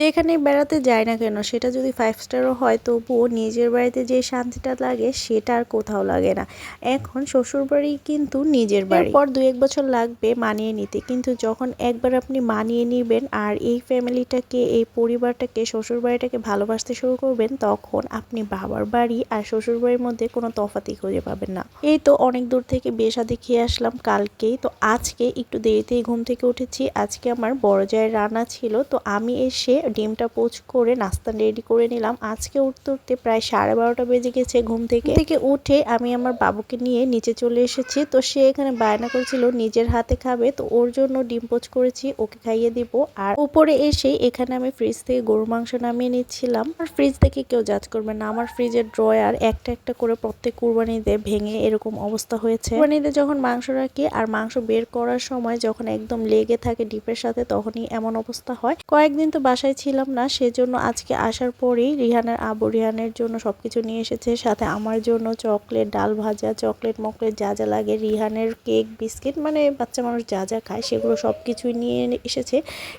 যেখানেই বেড়াতে যাই না কেন সেটা যদি 5 স্টারও হয় তবুও নিজের বাড়িতে যে শান্তিটা লাগে সেটা আর কোথাও লাগে না। এখন শ্বশুরবাড়ি কিন্তু নিজের বাড়ি। এরপর 2-1 বছর লাগবে মানিয়ে নিতে, কিন্তু যখন একবার আপনি মানিয়ে নিবেন আর এই ফ্যামিলিটাকে, এই পরিবারটাকে, শ্বশুরবাড়িটাকে ভালোবাসতে শুরু করবেন, তখন আপনি বাবার বাড়ি আর শ্বশুরবাড়ির মধ্যে কোনো তফাতই খুঁজে পাবেন না। এই তো অনেক দূর থেকে বিয়ে শাদী খেয়ে আসলাম কালকেই, তো আজকে একটু দেরিতেই ঘুম থেকে উঠেছি। আজকে আমার বড় জায়ের রান্না ছিল, তো আমি এসে ডিমটা পোচ করে নাস্তা রেডি করে নিলাম। আজকে উঠতে উঠতে প্রায় 12:30 বেজে গেছে। ঘুম থেকে উঠে আমি আমার বাবুকে নিয়ে নিচে চলে এসেছি। তো সে এখানে বায়না করেছিল নিজের হাতে খাবে, তো ওর জন্য ডিম পোচ করেছি, ওকে খাইয়ে দিব। আর উপরে এসে এখানে আমি ফ্রিজ থেকে গরুর মাংস নামিয়ে নিচ্ছিলাম। আর ফ্রিজ থেকে কেউ জাজ করবে না, আমার ফ্রিজের ড্রয়ার একটা একটা করে প্রত্যেক কুরবানিতে ভেঙে এরকম অবস্থা হয়েছে। কুরবানিতে যখন মাংস রাখি আর মাংস বের করার সময় যখন একদম লেগে থাকে ডিপের সাথে, তখনই এমন অবস্থা হয়। কয়েকদিন তো বাসায় ছিলাম না, সেজন্য আজকে আসার পরেই রিহানের আব্বু রিহানের জন্য সবকিছু নিয়ে এসেছে, সাথে আমার জন্য চকলেট, ডাল ভাজা, চকলেট মকলেট যা যা লাগে, রিহানের কেক, বিস্কিট, মানে বাচ্চা মানুষ যা যা খায় সেগুলো সবকিছুই নিয়ে এসেছে।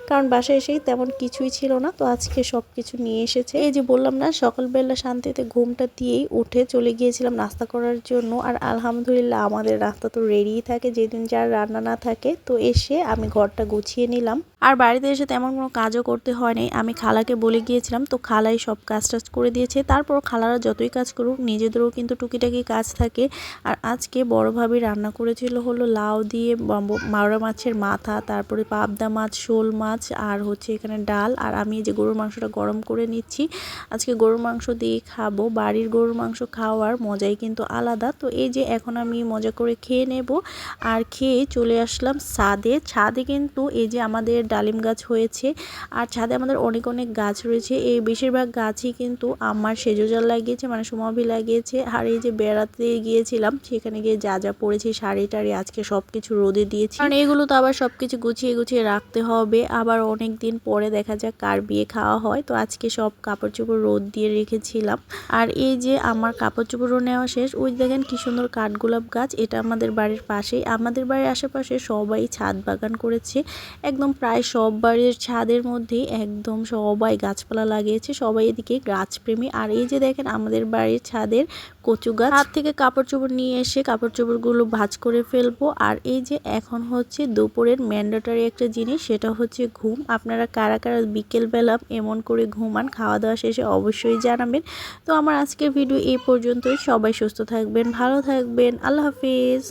কারণ বাসায় এসেই তেমন কিছুই ছিল না, তো আজকে সবকিছু নিয়ে এসেছে। এই যে বললাম না, সকালবেলা শান্তিতে ঘুমটা দিয়েই উঠে চলে গিয়েছিলাম নাস্তা করার জন্য। আর আলহামদুলিল্লাহ আমাদের নাস্তা তো রেডিই থাকে যেদিন যার রান্না না থাকে। তো এসে আমি ঘরটা গুছিয়ে নিলাম। আর বাড়িতে এসে তেমন কোনো কাজও করতে হয়নি, আমি খালাকে বলে গিয়েছিলাম, তো খালাই সব কাজ টাজ করে দিয়েছে। তারপর খালারা যতই কাজ করুক নিজেদেরও কিন্তু টুকিটাকি কাজ থাকে। আর আজকে বড় ভাবি রান্না করেছিল হলো লাউ দিয়ে মাওড়া মাছের মাথা, তারপরে পাবদা মাছ, শোল মাছ, আর হচ্ছে এখানে ডাল। আর আমি যে গরুর মাংসটা গরম করে নিচ্ছি, আজকে গরুর মাংস দিয়ে খাবো। বাড়ির গরুর মাংস খাওয়ার মজাই কিন্তু আলাদা। তো এই যে এখন আমি মজা করে খেয়ে নেব। আর খেয়ে চলে আসলাম ছাদে কিন্তু এই যে আমাদের ডালিম গাছ হয়েছে, আর ছাদে আমাদের অনেক অনেক গাছ রয়েছে। এই বেশিরভাগ গাছই কিন্তু আমার সেজোজাল লাগিয়েছে, মানে সুমাভি লাগিয়েছে। আর এই যে বেড়াতে গিয়েছিলাম সেখানে গিয়ে যা যা পড়েছি, শাড়ি টাড়ি, আজকে সবকিছু রোদে দিয়েছি, কারণ এগুলো তো আবার সবকিছু গুছিয়ে গুছিয়ে রাখতে হবে। আবার অনেক দিন পরে দেখা যাক কার বিয়ে খাওয়া হয়, তো আজকে সব কাপড় চোপড় রোদ দিয়ে রেখেছিলাম। আর এই যে আমার কাপড় চোপড়ও নেওয়া শেষ। ওই দেখেন কি সুন্দর কাঠগোলাপ গাছ, এটা আমাদের বাড়ির পাশেই। আমাদের বাড়ির আশেপাশে সবাই ছাদ বাগান করেছে, একদম প্রায় সব বাড়ির ছাদের মধ্যে একদম সবাই গাছপালা লাগিয়েছে, সবাই এদিকে গাছপ্রেমী। আর এই যে দেখেন আমাদের বাড়ির ছাদের কচু গাছ। হাত থেকে কাপড় চোপড় নিয়ে এসে কাপড় চোপড়গুলো ভাঁজ করে ফেলবো। আর এই যে এখন হচ্ছে দুপুরের ম্যান্ডেটরি একটা জিনিস, সেটা হচ্ছে ঘুম। আপনারা কারা কারা বিকেলবেলা এমন করে ঘুমান খাওয়া দাওয়া শেষে অবশ্যই জানাবেন। তো আমার আজকের ভিডিও এই পর্যন্তই। সবাই সুস্থ থাকবেন, ভালো থাকবেন, আল্লাহ হাফিজ।